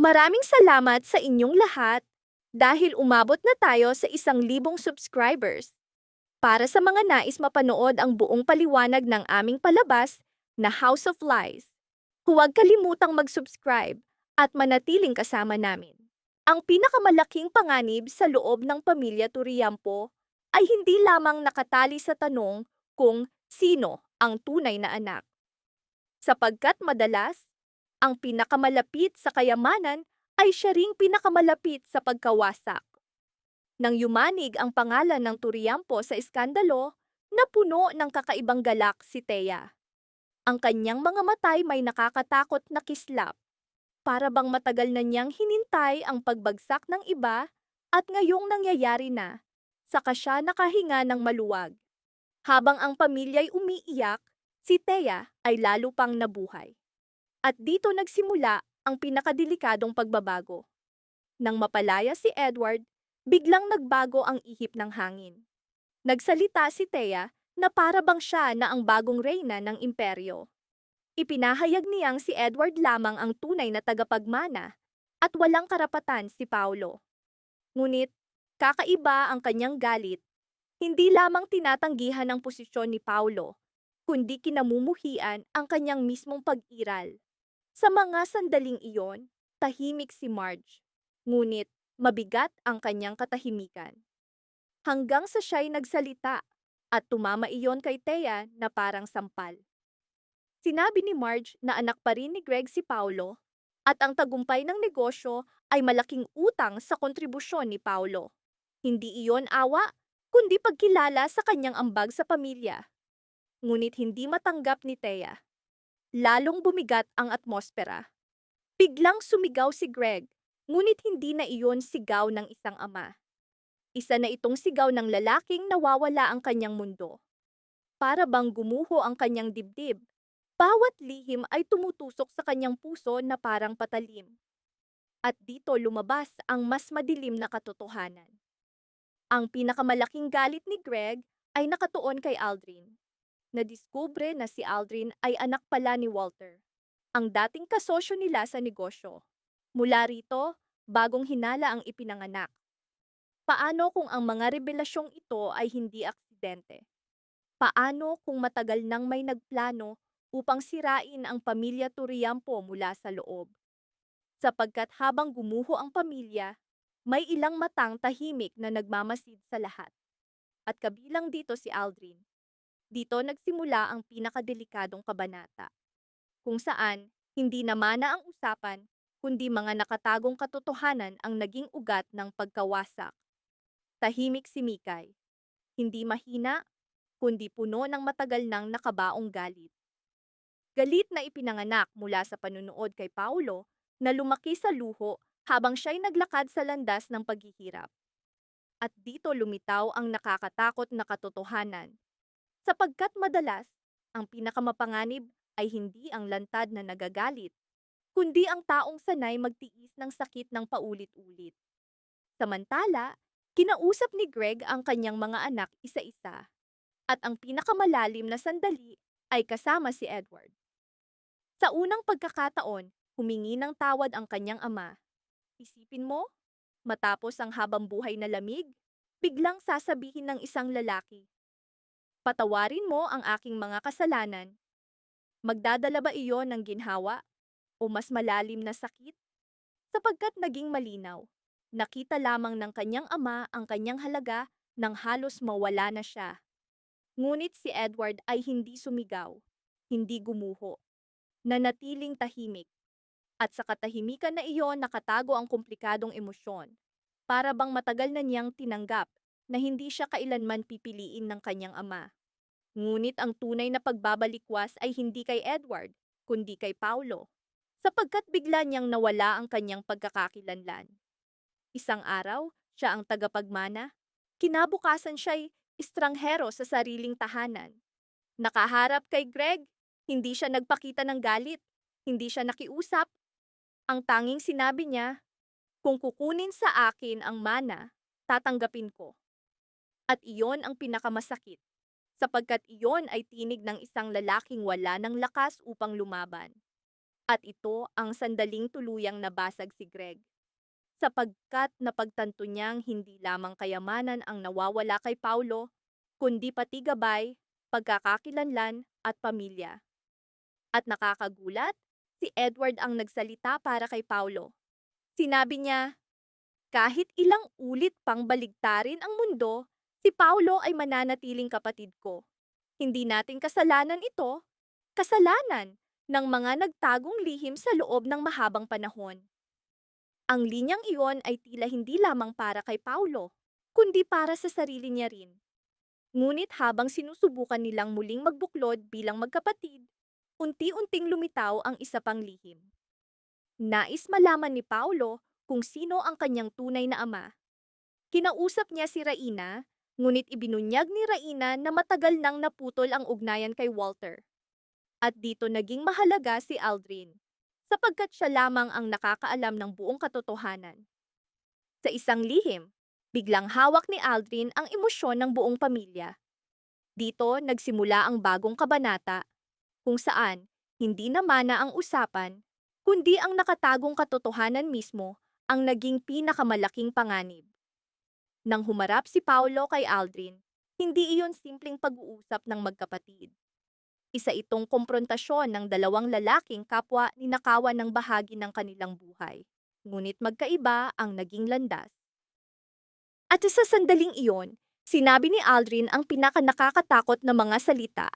Maraming salamat sa inyong lahat dahil umabot na tayo sa 1,000 subscribers. Para sa mga nais mapanood ang buong paliwanag ng aming palabas na House of Lies, huwag kalimutang mag-subscribe at manatiling kasama namin. Ang pinakamalaking panganib sa loob ng pamilya Turiampo ay hindi lamang nakatali sa tanong kung sino ang tunay na anak. Sapagkat madalas, ang pinakamalapit sa kayamanan ay siya ring pinakamalapit sa pagkawasak. Nang yumanig ang pangalan ng Turiampo sa iskandalo, napuno ng kakaibang galak si Thea. Ang kanyang mga matay may nakakatakot na kislap. Para bang matagal na niyang hinintay ang pagbagsak ng iba at ngayong nangyayari na, saka siya nakahinga ng maluwag. Habang ang pamilya'y umiiyak, si Thea ay lalo pang nabuhay. At dito nagsimula ang pinakadelikadong pagbabago. Nang mapalaya si Edward, biglang nagbago ang ihip ng hangin. Nagsalita si Thea na para bang siya na ang bagong reyna ng imperyo. Ipinahayag niyang si Edward lamang ang tunay na tagapagmana at walang karapatan si Paulo. Ngunit, kakaiba ang kanyang galit. Hindi lamang tinatanggihan ang posisyon ni Paulo, kundi kinamumuhian ang kanyang mismong pag-iral. Sa mga sandaling iyon, tahimik si Marge. Ngunit, mabigat ang kanyang katahimikan. Hanggang sa siya'y nagsalita at tumama iyon kay Thea na parang sampal. Sinabi ni Marge na anak pa rin ni Greg si Paulo at ang tagumpay ng negosyo ay malaking utang sa kontribusyon ni Paulo. Hindi iyon awa, kundi pagkilala sa kanyang ambag sa pamilya. Ngunit hindi matanggap ni Thea. Lalong bumigat ang atmosfera. Biglang sumigaw si Greg, ngunit hindi na iyon sigaw ng isang ama. Isa na itong sigaw ng lalaking nawawala ang kanyang mundo. Para bang gumuho ang kanyang dibdib. Bawat lihim ay tumutusok sa kanyang puso na parang patalim. At dito lumabas ang mas madilim na katotohanan. Ang pinakamalaking galit ni Greg ay nakatuon kay Aldrin. Nadiskubre na si Aldrin ay anak pala ni Walter, ang dating kasosyo nila sa negosyo. Mula rito, bagong hinala ang ipinanganak. Paano kung ang mga revelasyong ito ay hindi aksidente? Paano kung matagal nang may nagplano upang sirain ang pamilya Turiampo mula sa loob? Sapagkat habang gumuho ang pamilya, may ilang matang tahimik na nagmamasid sa lahat. At kabilang dito si Aldrin. Dito nagsimula ang pinakadelikadong kabanata, kung saan hindi namana ang usapan, kundi mga nakatagong katotohanan ang naging ugat ng pagkawasak. Tahimik si Mikay, hindi mahina, kundi puno ng matagal nang nakabaong galit. Galit na ipinanganak mula sa panunood kay Paulo na lumaki sa luho habang siya'y naglakad sa landas ng paghihirap. At dito lumitaw ang nakakatakot na katotohanan. Sapagkat madalas, ang pinakamapanganib ay hindi ang lantad na nagagalit, kundi ang taong sanay magtiis ng sakit ng paulit-ulit. Samantala, kinausap ni Greg ang kanyang mga anak isa-isa, at ang pinakamalalim na sandali ay kasama si Edward. Sa unang pagkakataon, humingi ng tawad ang kanyang ama. Isipin mo, matapos ang habang buhay na lamig, biglang sasabihin ng isang lalaki, "Patawarin mo ang aking mga kasalanan." Magdadala ba iyon ng ginhawa o mas malalim na sakit? Sapagkat naging malinaw, nakita lamang ng kanyang ama ang kanyang halaga nang halos mawala na siya. Ngunit si Edward ay hindi sumigaw, hindi gumuho, nanatiling tahimik. At sa katahimikan na iyon nakatago ang komplikadong emosyon. Para bang matagal na niyang tinanggap na hindi siya kailanman pipiliin ng kanyang ama. Ngunit ang tunay na pagbabalikwas ay hindi kay Edward, kundi kay Paulo. Sapagkat bigla niyang nawala ang kanyang pagkakakilanlan. Isang araw, siya ang tagapagmana. Kinabukasan siya'y estranghero sa sariling tahanan. Nakaharap kay Greg, hindi siya nagpakita ng galit, hindi siya nakiusap. Ang tanging sinabi niya, "Kung kukunin sa akin ang mana, tatanggapin ko." At iyon ang pinakamasakit, sapagkat iyon ay tinig ng isang lalaking wala ng lakas upang lumaban. At ito ang sandaling tuluyang nabasag si Greg. Sapagkat napagtanto niyang hindi lamang kayamanan ang nawawala kay Paulo, kundi pati gabay, pagkakakilanlan at pamilya. At nakakagulat, si Edward ang nagsalita para kay Paulo. Sinabi niya, kahit ilang ulit pang baligtarin ang mundo, si Paulo ay mananatiling kapatid ko. Hindi natin kasalanan ito, kasalanan ng mga nagtagong lihim sa loob ng mahabang panahon. Ang linyang iyon ay tila hindi lamang para kay Paulo, kundi para sa sarili niya rin. Ngunit habang sinusubukan nilang muling magbuklod bilang magkapatid, unti-unting lumitaw ang isa pang lihim. Nais malaman ni Paulo kung sino ang kanyang tunay na ama. Kinausap niya si Raina, ngunit ibinunyag ni Raina na matagal nang naputol ang ugnayan kay Walter. At dito naging mahalaga si Aldrin, sapagkat siya lamang ang nakakaalam ng buong katotohanan. Sa isang lihim, biglang hawak ni Aldrin ang emosyon ng buong pamilya. Dito nagsimula ang bagong kabanata, kung saan hindi na mana ang usapan, kundi ang nakatagong katotohanan mismo ang naging pinakamalaking panganib. Nang humarap si Paulo kay Aldrin, hindi iyon simpleng pag-uusap ng magkapatid. Isa itong komprontasyon ng dalawang lalaking kapwa ninakawan ng bahagi ng kanilang buhay. Ngunit magkaiba ang naging landas. At sa sandaling iyon, sinabi ni Aldrin ang pinakanakakatakot na mga salita.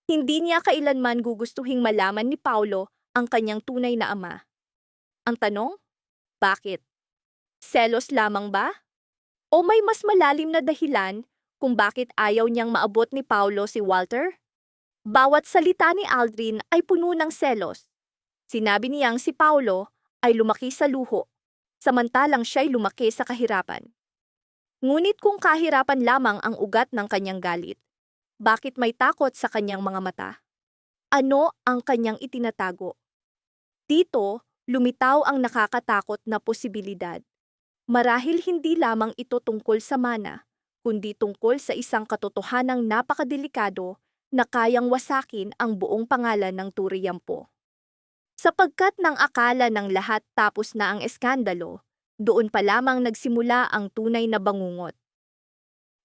Hindi niya kailanman gugustuhing malaman ni Paulo ang kanyang tunay na ama. Ang tanong, bakit? Selos lamang ba? O may mas malalim na dahilan kung bakit ayaw niyang maabot ni Paulo si Walter? Bawat salita ni Aldrin ay puno ng selos. Sinabi niyang si Paulo ay lumaki sa luho, samantalang siya'y lumaki sa kahirapan. Ngunit kung kahirapan lamang ang ugat ng kanyang galit, bakit may takot sa kanyang mga mata? Ano ang kanyang itinatago? Dito, lumitaw ang nakakatakot na posibilidad. Marahil hindi lamang ito tungkol sa mana, kundi tungkol sa isang katotohanang napakadelikado na kayang wasakin ang buong pangalan ng Turiyampo. Sapagkat nang akala ng lahat tapos na ang eskandalo, doon pa lamang nagsimula ang tunay na bangungot.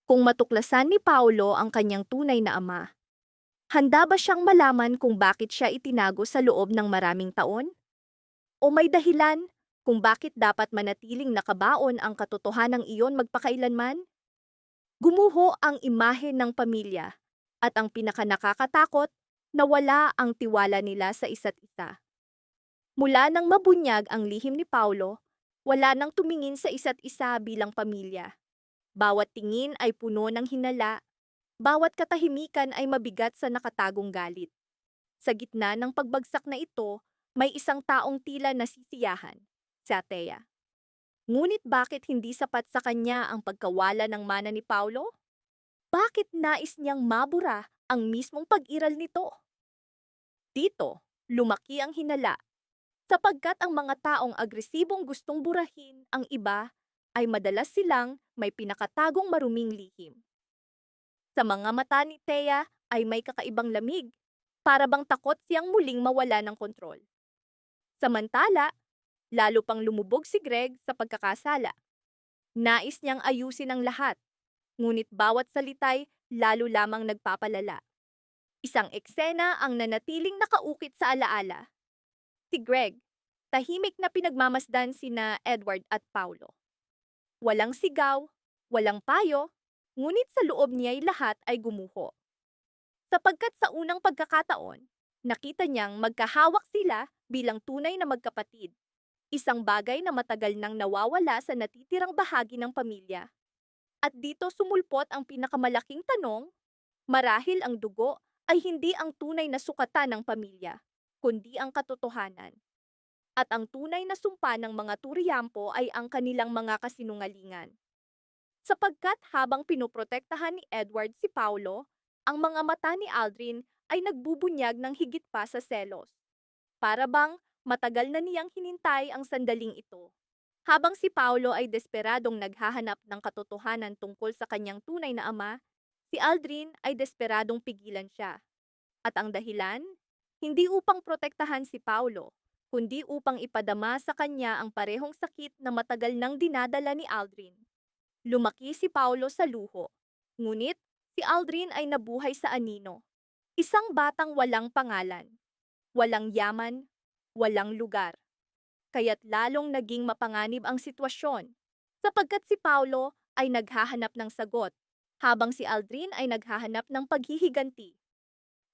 Kung matuklasan ni Paulo ang kanyang tunay na ama, handa ba siyang malaman kung bakit siya itinago sa loob ng maraming taon? O may dahilan kung bakit dapat manatiling nakabaon ang katotohanang iyon magpakailanman? Gumuho ang imahe ng pamilya at ang pinakanakakatakot, nawala ang tiwala nila sa isa't isa. Mula nang mabunyag ang lihim ni Paulo, wala nang tumingin sa isa't isa bilang pamilya. Bawat tingin ay puno ng hinala, bawat katahimikan ay mabigat sa nakatagong galit. Sa gitna ng pagbagsak na ito, may isang taong tila nasisiyahan, si Atea. Ngunit bakit hindi sapat sa kanya ang pagkawala ng mana ni Paulo? Bakit nais niyang mabura ang mismong pag-iral nito? Dito, lumaki ang hinala, sapagkat ang mga taong agresibong gustong burahin ang iba ay madalas silang may pinakatagong maruming lihim. Sa mga mata ni Thea ay may kakaibang lamig, para bang takot siyang muling mawala ng kontrol. Samantala, lalo pang lumubog si Greg sa pagkakasala. Nais niyang ayusin ang lahat, ngunit bawat salitay lalo lamang nagpapalala. Isang eksena ang nanatiling nakaukit sa alaala. Si Greg, tahimik na pinagmamasdan sina Edward at Paulo. Walang sigaw, walang payo, ngunit sa loob niya'y lahat ay gumuho. Sapagkat sa unang pagkakataon, nakita niyang magkahawak sila bilang tunay na magkapatid. Isang bagay na matagal nang nawawala sa natitirang bahagi ng pamilya. At dito sumulpot ang pinakamalaking tanong, marahil ang dugo ay hindi ang tunay na sukatan ng pamilya, kundi ang katotohanan. At ang tunay na sumpa ng mga Turiyampo ay ang kanilang mga kasinungalingan. Sapagkat habang pinoprotektahan ni Edward si Paulo, ang mga mata ni Aldrin ay nagbubunyag ng higit pa sa selos. Para bang matagal na niyang hinintay ang sandaling ito. Habang si Paulo ay desperadong naghahanap ng katotohanan tungkol sa kanyang tunay na ama, si Aldrin ay desperadong pigilan siya. At ang dahilan? Hindi upang protektahan si Paulo, kundi upang ipadama sa kanya ang parehong sakit na matagal nang dinadala ni Aldrin. Lumaki si Paulo sa luho, ngunit si Aldrin ay nabuhay sa anino. Isang batang walang pangalan, walang yaman, walang lugar. Kaya't lalong naging mapanganib ang sitwasyon, sapagkat si Paulo ay naghahanap ng sagot, habang si Aldrin ay naghahanap ng paghihiganti.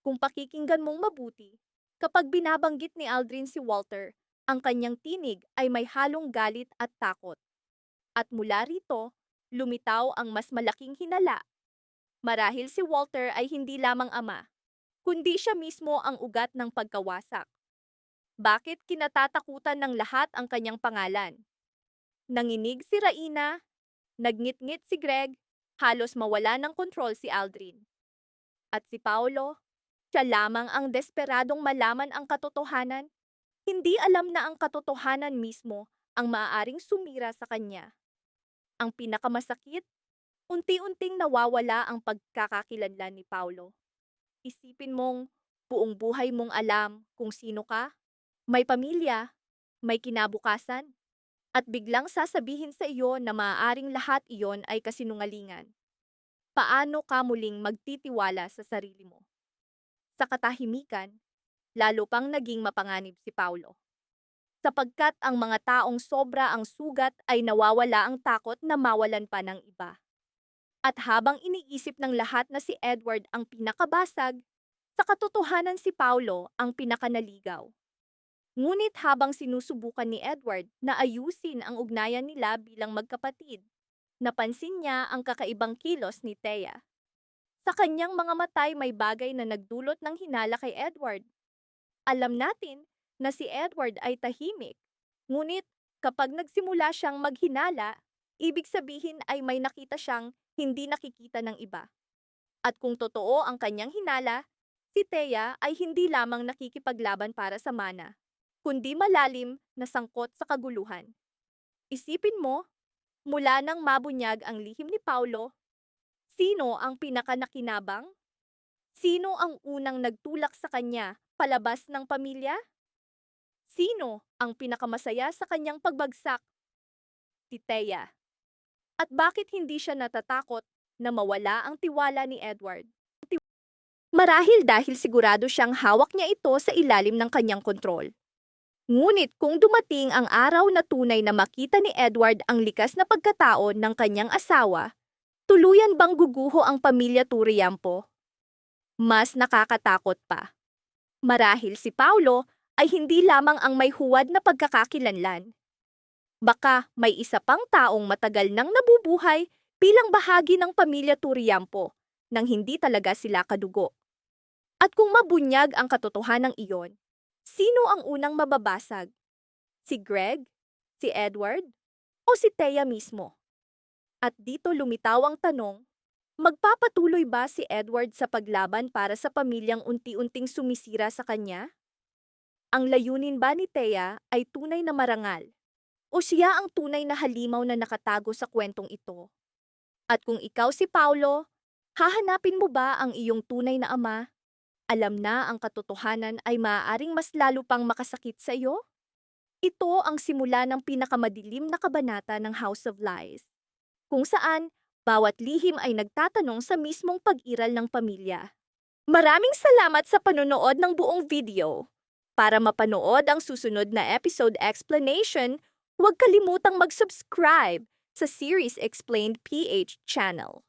Kung pakikinggan mong mabuti, kapag binabanggit ni Aldrin si Walter, ang kanyang tinig ay may halong galit at takot. At mula rito, lumitaw ang mas malaking hinala. Marahil si Walter ay hindi lamang ama, kundi siya mismo ang ugat ng pagkawasak. Bakit kinatatakutan ng lahat ang kanyang pangalan? Nanginig si Raina, nagngit-ngit si Greg, halos mawala ng kontrol si Aldrin. At si Paulo, siya lamang ang desperadong malaman ang katotohanan. Hindi alam na ang katotohanan mismo ang maaaring sumira sa kanya. Ang pinakamasakit, unti-unting nawawala ang pagkakakilanlan ni Paulo. Isipin mong buong buhay mong alam kung sino ka, may pamilya, may kinabukasan, at biglang sasabihin sa iyo na maaaring lahat iyon ay kasinungalingan. Paano ka muling magtitiwala sa sarili mo? Sa katahimikan, lalo pang naging mapanganib si Paulo. Sapagkat ang mga taong sobra ang sugat ay nawawala ang takot na mawalan pa ng iba. At habang iniisip ng lahat na si Edward ang pinakabasag, sa katotohanan si Paulo ang pinakanaligaw. Ngunit habang sinusubukan ni Edward na ayusin ang ugnayan nila bilang magkapatid, napansin niya ang kakaibang kilos ni Thea. Sa kanyang mga matay may bagay na nagdulot ng hinala kay Edward. Alam natin na si Edward ay tahimik, ngunit kapag nagsimula siyang maghinala, ibig sabihin ay may nakita siyang hindi nakikita ng iba. At kung totoo ang kanyang hinala, si Thea ay hindi lamang nakikipaglaban para sa mana, kundi malalim na sangkot sa kaguluhan. Isipin mo, mula nang mabunyag ang lihim ni Paulo, sino ang pinakanakinabang? Sino ang unang nagtulak sa kanya palabas ng pamilya? Sino ang pinakamasaya sa kanyang pagbagsak? Si Thea. At bakit hindi siya natatakot na mawala ang tiwala ni Edward? Marahil dahil sigurado siyang hawak niya ito sa ilalim ng kanyang kontrol. Ngunit kung dumating ang araw na tunay na makita ni Edward ang likas na pagkatao ng kanyang asawa, tuluyan bang guguho ang pamilya Turiampo? Mas nakakatakot pa. Marahil si Paulo ay hindi lamang ang may huwad na pagkakakilanlan. Baka may isa pang taong matagal nang nabubuhay bilang bahagi ng pamilya Turiampo nang hindi talaga sila kadugo. At kung mabunyag ang katotohanan iyon, sino ang unang mababasag? Si Greg? Si Edward? O si Thea mismo? At dito lumitaw ang tanong, magpapatuloy ba si Edward sa paglaban para sa pamilyang unti-unting sumisira sa kanya? Ang layunin ba ni Thea ay tunay na marangal? O siya ang tunay na halimaw na nakatago sa kwentong ito? At kung ikaw si Paulo, hahanapin mo ba ang iyong tunay na ama? Alam na ang katotohanan ay maaaring mas lalo pang makasakit sa iyo? Ito ang simula ng pinakamadilim na kabanata ng House of Lies, kung saan bawat lihim ay nagtatanong sa mismong pag-iral ng pamilya. Maraming salamat sa panonood ng buong video. Para mapanood ang susunod na episode explanation, huwag kalimutang mag-subscribe sa Series Explained PH channel.